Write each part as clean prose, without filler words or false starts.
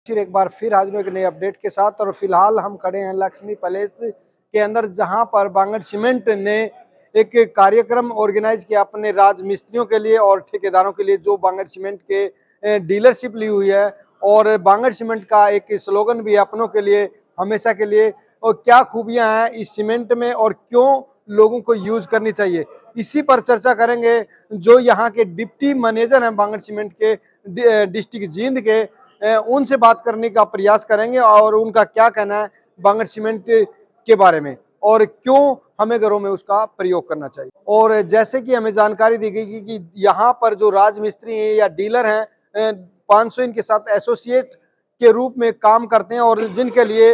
फिर एक बार फिर हाजिर हूं एक नए अपडेट के साथ। और फिलहाल हम खड़े हैं लक्ष्मी पैलेस के अंदर, जहां पर बांगड़ सीमेंट ने एक कार्यक्रम ऑर्गेनाइज किया अपने राजमिस्त्रियों के लिए और ठेकेदारों के लिए, जो बांगड़ सीमेंट के डीलरशिप ली हुई है। और बांगड़ सीमेंट का एक स्लोगन भी है, अपनों के लिए हमेशा के लिए। और क्या खूबियां हैं इस सीमेंट में और क्यों लोगों को यूज करनी चाहिए, इसी पर चर्चा करेंगे। जो यहाँ के डिप्टी मैनेजर हैं बांगड़ सीमेंट के डिस्ट्रिक्ट जींद के, उनसे बात करने का प्रयास करेंगे और उनका क्या कहना है बांगड़ सीमेंट के बारे में और क्यों हमें घरों में उसका प्रयोग करना चाहिए। और जैसे कि हमें जानकारी दी गई कि यहाँ पर जो राजमिस्त्री हैं या डीलर हैं, 500 इनके साथ एसोसिएट के रूप में काम करते हैं और जिनके लिए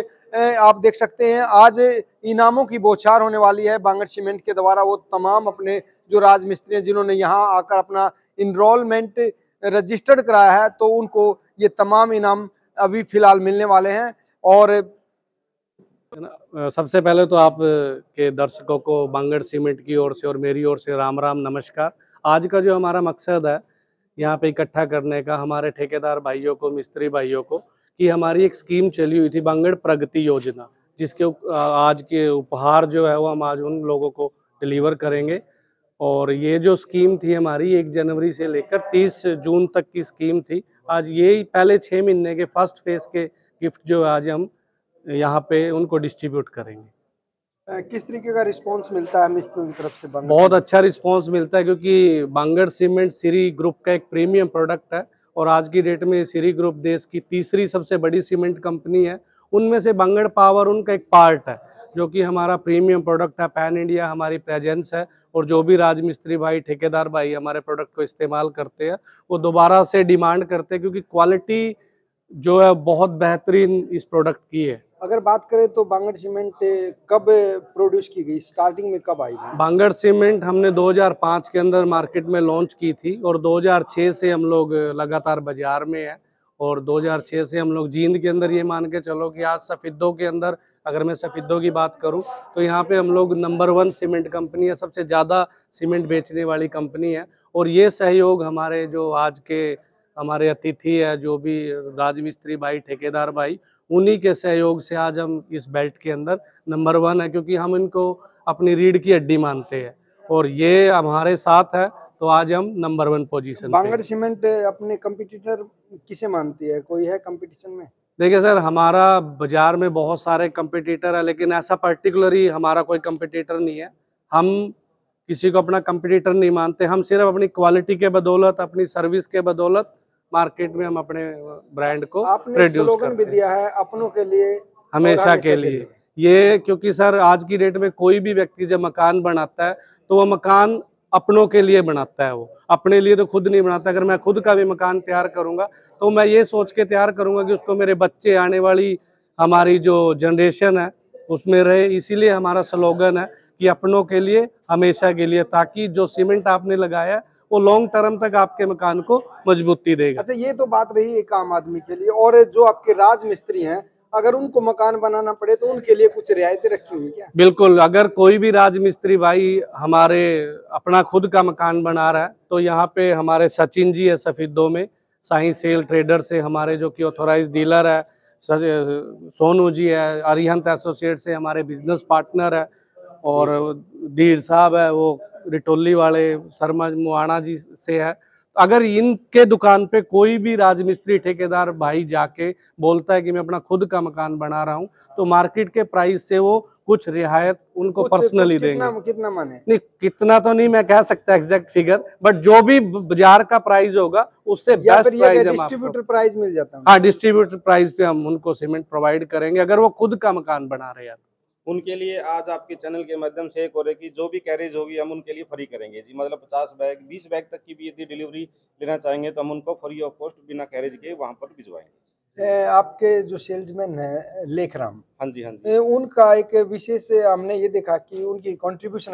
आप देख सकते हैं आज इनामों की बौछार होने वाली है बांगड़ सीमेंट के द्वारा। वो तमाम अपने जो राजमिस्त्री हैं जिन्होंने यहाँ आकर अपना इनरोलमेंट रजिस्टर्ड कराया है, तो उनको ये तमाम इनाम अभी फिलहाल मिलने वाले हैं। और सबसे पहले तो आप के दर्शकों को बांगड़ सीमेंट की ओर से और मेरी ओर से राम राम नमस्कार। आज का जो हमारा मकसद है यहाँ पे इकट्ठा करने का हमारे ठेकेदार भाइयों को, मिस्त्री भाइयों को, कि हमारी एक स्कीम चली हुई थी बांगड़ प्रगति योजना, जिसके आज के उपहार जो है वो हम आज उन लोगों को डिलीवर करेंगे। और ये जो स्कीम थी हमारी 1 जनवरी से लेकर 30 जून तक की स्कीम थी। आज ये पहले 6 महीने के फर्स्ट फेज के गिफ्ट जो आज हम यहाँ पे उनको डिस्ट्रीब्यूट करेंगे। किस तरीके का रिस्पांस मिलता है मिस्त्रियों की तरफ से? बहुत अच्छा रिस्पांस मिलता है, क्योंकि बांगड़ सीमेंट सिरी ग्रुप का एक प्रीमियम प्रोडक्ट है और आज की डेट में सिरी ग्रुप देश की तीसरी सबसे बड़ी सीमेंट कंपनी है। उनमें से बांगड़ पावर उनका एक पार्ट है, जो कि हमारा प्रीमियम प्रोडक्ट है। पैन इंडिया हमारी प्रेजेंस है और जो भी राजमिस्त्री भाई, ठेकेदार भाई हमारे प्रोडक्ट को इस्तेमाल करते हैं वो दोबारा से डिमांड करते हैं, क्योंकि क्वालिटी जो है बहुत बेहतरीन इस प्रोडक्ट की है। अगर बात करें तो बांगड़ सीमेंट कब प्रोड्यूस की गई, स्टार्टिंग में कब आई? बांगड़ सीमेंट हमने 2005 के अंदर मार्केट में लॉन्च की थी और 2006 से हम लोग लगातार बाजार में है। और 2006 से हम लोग जींद के अंदर, ये मान के चलो कि आज सफेदों के अंदर, अगर मैं सफेदों की बात करूं तो यहाँ पे हम लोग नंबर 1 सीमेंट कंपनी है, सबसे ज़्यादा सीमेंट बेचने वाली कंपनी है। और ये सहयोग हमारे जो आज के हमारे अतिथि है, जो भी राजमिस्त्री भाई, ठेकेदार भाई, उन्हीं के सहयोग से आज हम इस बेल्ट के अंदर नंबर 1 है, क्योंकि हम इनको अपनी रीढ़ की हड्डी मानते हैं और ये हमारे साथ है, तो आज हम नंबर 1 पोजीशन पे। बांगड़ सीमेंट अपने कंपटीटर किसे मानती है, कोई है कंपटीशन में? देखिए सर, हमारा बाजार में बहुत सारे कंपटीटर है, लेकिन ऐसा पर्टिकुलरली हमारा कोई कंपटीटर नहीं है। हम किसी को अपना कंपटीटर नहीं मानते। हम सिर्फ अपनी क्वालिटी के बदौलत, अपनी सर्विस के बदौलत मार्केट में हम अपने ब्रांड को आपने स्लोगन भी दिया है, अपनों के लिए हमेशा के लिए। ये क्योंकि सर आज की डेट में कोई भी व्यक्ति जब मकान बनाता है तो वो मकान अपनों के लिए बनाता है, वो अपने लिए तो खुद नहीं बनाता। अगर मैं खुद का भी मकान तैयार करूंगा तो मैं ये सोच के तैयार करूंगा कि उसको मेरे बच्चे, आने वाली हमारी जो जनरेशन है उसमें रहे। इसीलिए हमारा स्लोगन है कि अपनों के लिए हमेशा के लिए, ताकि जो सीमेंट आपने लगाया है वो लॉन्ग टर्म तक आपके मकान को मजबूती देगा। अच्छा, ये तो बात रही एक आम आदमी के लिए। और जो आपके राजमिस्त्री हैं, अगर उनको मकान बनाना पड़े तो उनके लिए कुछ रियायतें रखी हुई क्या? बिल्कुल, अगर कोई भी राजमिस्त्री भाई हमारे अपना खुद का मकान बना रहा है तो यहाँ पे हमारे सचिन जी है सफेदों में, साई सेल ट्रेडर से हमारे जो कि ऑथोराइज डीलर है। सोनू जी है, अरिहंत एसोसिएट से हमारे बिजनेस पार्टनर है। और धीर साहब है, वो रिटोली वाले शर्मा मुआना जी से है। अगर इनके दुकान पे कोई भी राजमिस्त्री ठेकेदार भाई जाके बोलता है कि मैं अपना खुद का मकान बना रहा हूँ, तो मार्केट के प्राइस से वो कुछ रियायत उनको पर्सनली देंगे। कितना माने? नहीं, कितना तो नहीं मैं कह सकता एग्जैक्ट फिगर, बट जो भी बाजार का प्राइस होगा उससे बेस्ट प्राइस हम डिस्ट्रीब्यूटर प्राइस मिल जाता है? हाँ, डिस्ट्रीब्यूटर प्राइस पे हम उनको सीमेंट प्रोवाइड करेंगे अगर वो खुद का मकान बना रहे हैं। उनके लिए आज आपके चैनल के माध्यम से एक और है कि जो भी कैरेज होगी हम उनके लिए फ्री करेंगे जी। मतलब 50 बैग, 20 बैग तक की भी यदि डिलीवरी लेना चाहेंगे तो हम उनको फ्री ऑफ कॉस्ट बिना कैरेज के वहाँ पर भिजवाएंगे। आपके जो सेल्समैन है लेखराम, हाँ जी, हाँ जी। उनका एक विशेष हमने ये देखा कि उनकी कंट्रीब्यूशन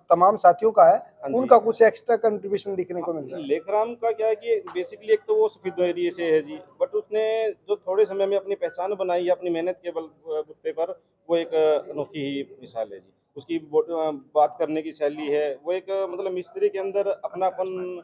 तमाम साथियों का है, उनका कुछ एक्स्ट्रा कंट्रीब्यूशन दिखने को मिल रहा है। लेखराम का क्या है कि बेसिकली एक तो वो सफेद एरिया से है जी, बट उसने जो थोड़े समय में अपनी पहचान बनाई है अपनी मेहनत के बलबूते पर, वो एक अनोखी ही मिसाल है जी। उसकी बात करने की शैली है, वो एक मतलब मिस्त्री के अंदर अपनापन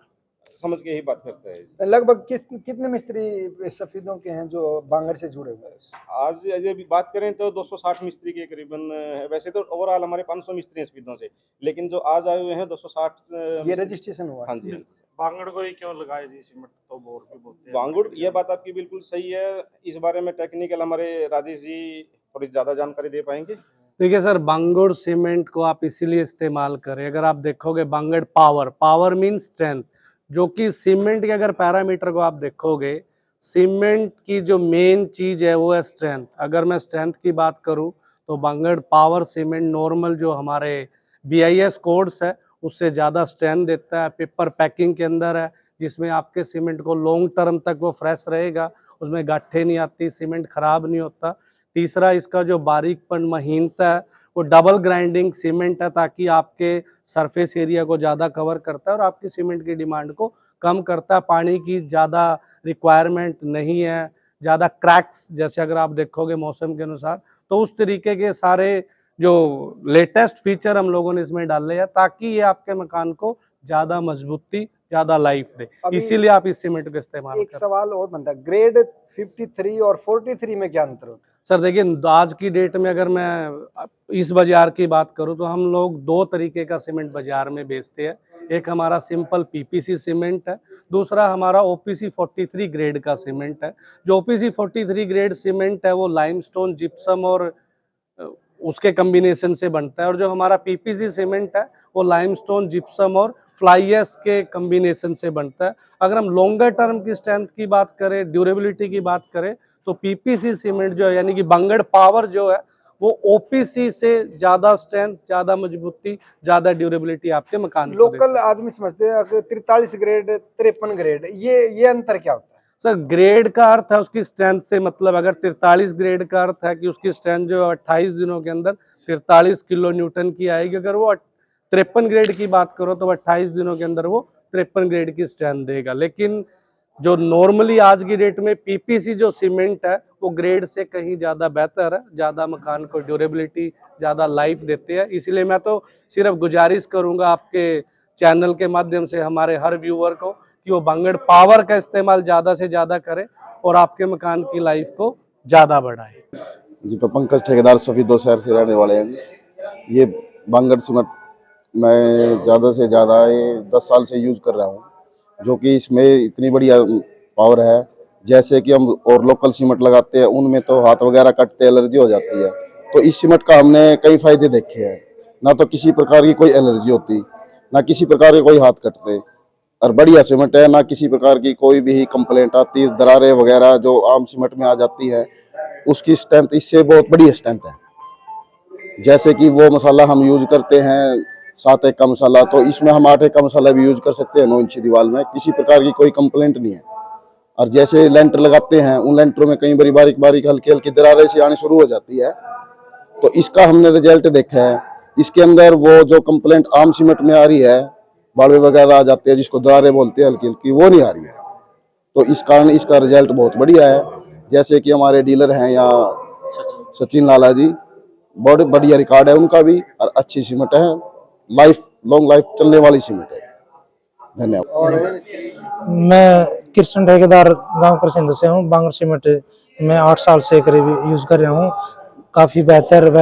समझ के ही बात करते हैं। लगभग कितने मिस्त्री सफेदों के हैं जो बांगड़ से जुड़े हुए हैं? आज यदि अभी बात करें तो 260 मिस्त्री के करीबन है। वैसे तो ओवरऑल हमारे 500 मिस्त्री हैं सफेदों से, लेकिन जो आज आए हुए हैं 260 ये रजिस्ट्रेशन हुआ? हाँ जी, हाँ जी। बांगड़ को ही क्यों लगाए जी सीमेंट, तो और भी बोलते हैं बांगुड़, ये बात आपकी बिल्कुल सही है। इस बारे में टेक्निकल हमारे राजेश जी थोड़ी ज्यादा जानकारी दे पाएंगे। देखिए सर, बांगुड़ सीमेंट को आप इसीलिए इस्तेमाल करें, अगर आप देखोगे बांगड़ पावर मीन स्ट्रेंथ, जो कि सीमेंट के अगर पैरामीटर को आप देखोगे, सीमेंट की जो मेन चीज है वो है स्ट्रेंथ। अगर मैं स्ट्रेंथ की बात करूं तो बांगड़ पावर सीमेंट नॉर्मल जो हमारे BIS कोड्स है उससे ज़्यादा स्ट्रेंथ देता है। पेपर पैकिंग के अंदर है, जिसमें आपके सीमेंट को लॉन्ग टर्म तक वो फ्रेश रहेगा, उसमें गाठे नहीं आती, सीमेंट खराब नहीं होता। तीसरा, इसका जो बारीकपन महीनता है वो डबल ग्राइंडिंग सीमेंट है, ताकि आपके सरफेस एरिया को ज़्यादा कवर करता है और आपकी सीमेंट की डिमांड को कम करता है। पानी की ज़्यादा रिक्वायरमेंट नहीं है, ज़्यादा क्रैक्स, जैसे अगर आप देखोगे मौसम के अनुसार, तो उस तरीके के सारे जो लेटेस्ट फीचर हम लोगों ने इसमें डाले हैं, ताकि ये आपके मकान को ज़्यादा मजबूती, ज़्यादा लाइफ दे। इसीलिए आप इस सीमेंट का इस्तेमाल एक करें। सवाल और बनता है, ग्रेड 53 और 43 में क्या अंतर होता है? सर देखिए, आज की डेट में अगर मैं इस बाजार की बात करूं तो हम लोग दो तरीके का सीमेंट बाजार में बेचते हैं। एक हमारा सिंपल PPC सीमेंट है, दूसरा हमारा OPC 43 ग्रेड का सीमेंट है। जो OPC 43 ग्रेड सीमेंट है वो लाइमस्टोन, जिप्सम और उसके कम्बिनेशन से बनता है, और जो हमारा PPC सीमेंट है वो लाइमस्टोन, जिप्सम और फ्लाई ऐश के कम्बिनेशन से बनता है। अगर हम लॉन्गर टर्म की स्ट्रेंथ की बात करें, ड्यूरेबिलिटी की बात करें, तो PPC सीमेंट जो है, यानी कि बांगड़ पावर जो है, वो OPC से ज्यादा स्ट्रेंथ, ज्यादा मजबूती, ज्यादा ड्यूरेबिलिटी आपके मकान को देता है। लोकल आदमी समझते हैं कि 43 ग्रेड 53 ग्रेड, ये अंतर क्या होता है? सर, ग्रेड का अर्थ है उसकी स्ट्रेंथ से, मतलब अगर 43 ग्रेड का अर्थ है कि उसकी स्ट्रेंथ जो 28 दिनों के अंदर 43 किलो न्यूटन की आएगी। अगर वो 53 ग्रेड की बात करो तो 28 दिनों के अंदर वो 53 ग्रेड की स्ट्रेंथ देगा। लेकिन जो नॉर्मली आज की डेट में PPC जो सीमेंट है वो ग्रेड से कहीं ज़्यादा बेहतर है, ज़्यादा मकान को ड्यूरेबिलिटी, ज़्यादा लाइफ देते हैं। इसलिए मैं तो सिर्फ गुजारिश करूँगा आपके चैनल के माध्यम से हमारे हर व्यूअर को कि वो बांगड़ पावर का इस्तेमाल ज़्यादा से ज़्यादा करें और आपके मकान की लाइफ को ज़्यादा बढ़ाए। जी, तो पंकज ठेकेदार सफीदो शहर से रहने वाले हैं। ये बांगड़ सीमेंट मैं ज़्यादा से ज़्यादा 10 साल से यूज़ कर रहा हूँ, जो कि इसमें इतनी बढ़िया पावर है। जैसे कि हम और लोकल सीमेंट लगाते हैं उनमें तो हाथ वगैरह कटते, एलर्जी हो जाती है। तो इस सीमेंट का हमने कई फायदे देखे हैं, ना तो किसी प्रकार की कोई एलर्जी होती, ना किसी प्रकार के कोई हाथ कटते, और बढ़िया सीमेंट है, ना किसी प्रकार की कोई भी कंप्लेंट आती, दरारें वगैरह जो आम सीमेंट में आ जाती है, उसकी स्ट्रेंथ इससे बहुत बड़ी स्ट्रेंथ है। जैसे कि वो मसाला हम यूज करते हैं 7 एक का मसाला, तो इसमें हम 8 एक का मसाला भी यूज कर सकते हैं 9 इंची दीवार में, किसी प्रकार की कोई कंप्लेंट नहीं है। और जैसे लेंटर लगाते हैं, उन लेंटरों में कई बारी बारीक बारीक हल्की हल्की दरारें से आनी शुरू हो जाती है, तो इसका हमने रिजल्ट देखा है। इसके अंदर वो जो कंप्लेंट आम सीमेंट में आ रही है, बालवे वगैरह आ जाते हैं जिसको दरारें बोलते हैं हल्की हल्की, वो नहीं आ रही है। तो इस कारण इसका रिजल्ट बहुत बढ़िया है। जैसे कि हमारे डीलर हैं यहाँ सचिन लाला जी, बहुत बढ़िया रिकॉर्ड है उनका भी, और अच्छी सीमेंट है, लॉन्ग लाइफ चलने वाली सीमेंट है। धन्यवाद। मैं कृष्ण ठेकेदार गांव करसिंद से हूँ। बांगड़ सीमेंट मैं 8 साल से करीब यूज कर रहा हूँ। काफ़ी बेहतर व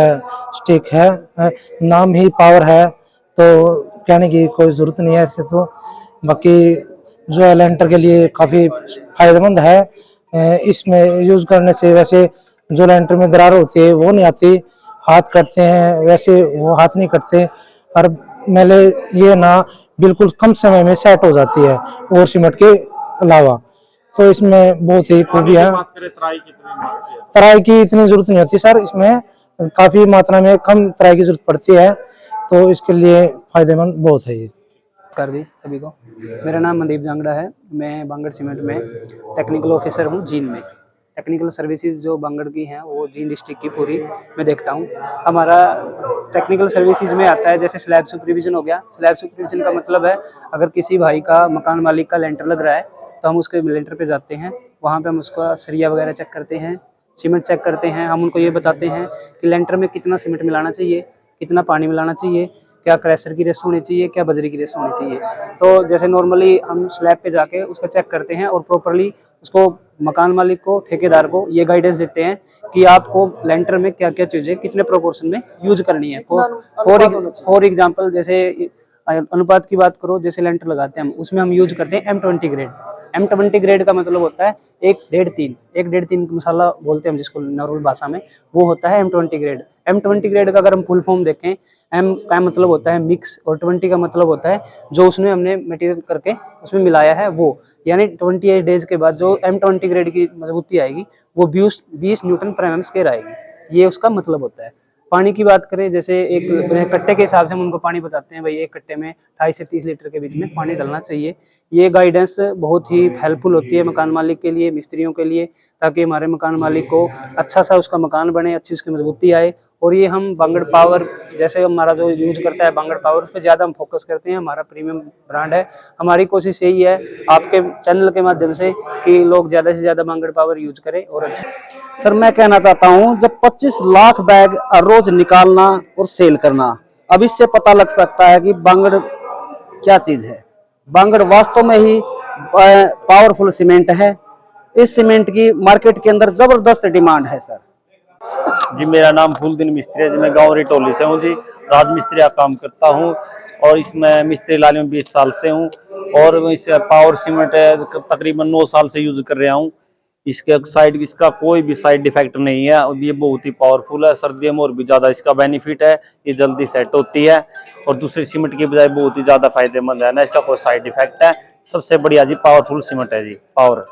स्टिक है, नाम ही पावर है, तो कहने की कोई ज़रूरत नहीं है ऐसे तो। बाकी जो है लेंटर के लिए काफ़ी फायदेमंद है। इसमें यूज़ करने से वैसे जो लेंटर में दरार होती है वो नहीं आती, हाथ कटते हैं वैसे वो हाथ नहीं कटते, और मैले ये ना बिल्कुल कम समय में सेट हो जाती है और सीमेंट के अलावा। तो इसमें बहुत ही खूबी है। तराई की इतनी जरूरत नहीं होती सर, इसमें काफ़ी मात्रा में कम तराई की जरूरत पड़ती है, तो इसके लिए फायदेमंद बहुत है ये। कर जी सभी को, मेरा नाम मनदीप जांगड़ा है। मैं बांगड़ सीमेंट में टेक्निकल ऑफिसर हूँ जींद में। टेक्निकल सर्विसेज जो बांगड़ की हैं वो जींद डिस्ट्रिक्ट की पूरी मैं देखता हूँ। हमारा टेक्निकल सर्विसेज में आता है जैसे स्लैब सुपरविजन हो गया। स्लैब सुपरविजन का मतलब है अगर किसी भाई का, मकान मालिक का लेंटर लग रहा है तो हम उसके लेंटर पे जाते हैं, वहाँ पे हम उसका सरिया वगैरह चेक करते हैं, सीमेंट चेक करते हैं। हम उनको ये बताते हैं कि लेंटर में कितना सीमेंट मिलाना चाहिए, कितना पानी मिलाना चाहिए, क्या क्रैशर की रेस्ट होनी चाहिए, क्या बजरी की रेस्ट होनी चाहिए। तो जैसे नॉर्मली हम स्लैब पे जाके उसका चेक करते हैं और प्रॉपरली उसको मकान मालिक को, ठेकेदार को ये गाइडेंस देते हैं कि आपको लेंटर में क्या क्या चीजें कितने प्रोपोर्शन में यूज करनी है। फॉर एग्जाम्पल जैसे अनुपात की बात करो, जैसे लेंटर लगाते हैं हम, उसमें हम यूज करते हैं M20 ग्रेड। M20 ग्रेड का मतलब होता है 1.5-3 मसाला बोलते हैं हम जिसको नॉर्मल भाषा में, वो होता है M20 ग्रेड। M20 ग्रेड का अगर हम फुल फॉर्म देखें, M का मतलब होता है मिक्स और 20 का मतलब होता है जो उसमें हमने मटेरियल करके उसमें मिलाया है वो, यानी 28 डेज के बाद जो M20 ग्रेड की मजबूती आएगी वो 20 न्यूटन पर एम स्क्वायर आएगी। ये उसका मतलब होता है। पानी की बात करें, जैसे एक कट्टे के हिसाब से हम उनको पानी बताते हैं, भाई एक कट्टे में 28 से 30 लीटर के बीच में पानी डालना चाहिए। ये गाइडेंस बहुत ही हेल्पफुल होती है मकान मालिक के लिए, मिस्त्रियों के लिए, ताकि हमारे मकान मालिक को अच्छा सा उसका मकान बने, अच्छी उसकी मजबूती आए। और ये हम बांगड़ पावर, जैसे हमारा जो यूज करता है बांगड़ पावर, उस पर ज़्यादा हम फोकस करते हैं। हमारा प्रीमियम ब्रांड है। हमारी कोशिश यही है आपके चैनल के माध्यम से कि लोग ज़्यादा से ज़्यादा बांगड़ पावर यूज करें और अच्छे। सर मैं कहना चाहता हूं, जब 25 लाख बैग रोज निकालना और सेल करना, अब इससे पता लग सकता है कि बांगड़ क्या चीज है। बांगड़ वास्तव में ही पावरफुल सीमेंट है। इस सीमेंट की मार्केट के अंदर जबरदस्त डिमांड है सर। जी मेरा नाम फूलदीन मिस्त्री है जी, मैं गांव रिटोली से हूँ जी, राज मिस्त्री का काम करता हूँ और इसमें मिस्त्री लाइन में 20 साल से हूँ और इस पावर सीमेंट तकरीबन 9 साल से यूज कर रहा हूँ। इसका कोई भी साइड इफेक्ट नहीं है और ये बहुत ही पावरफुल है। सर्दियों में और भी ज्यादा इसका बेनिफिट है, ये जल्दी सेट होती है और दूसरी सीमेंट की बजाय बहुत ही ज्यादा फायदेमंद है ना, इसका कोई साइड इफेक्ट है। सबसे बढ़िया जी पावरफुल सीमेंट है जी, पावर।